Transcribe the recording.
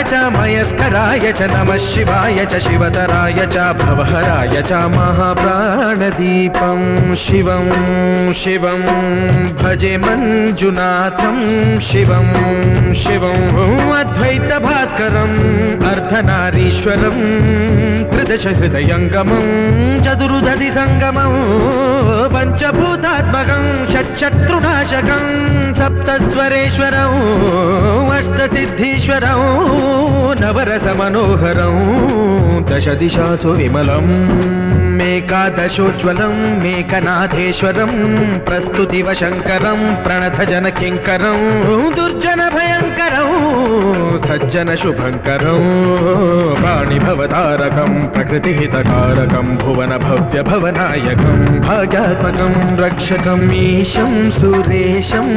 च मयस्कराय च नमः शिवाय च शिवतराय च भवहराय च महाप्राणदीपं शिवं शिवं भजे मंजुनाथं शिवं शिवं अद्वैतभास्करम् अर्धनारीश्वरं त्रिदश हृदयङ्गमं चतुर्दधिसङ्गमं पञ्चभूतात्मकं षट्शत्रुनाशकं सप्तस्वरेश्वरं अष्टसिद्धीश्वरं नवरसमनोहरं दशदिशासु विमलम् मेकादशोज्ज्वलं मेकनाथेश्वरं प्रस्तुतिवशङ्करं प्रणतजनकिङ्करं दुर्जनभयङ्करं सज्जनशुभङ्करं प्राणिभवतारकं प्रकृतिहितकारकं भुवनभव्यभवनायकं भाग्यात्मकं रक्षकम् ईशं सुरेशं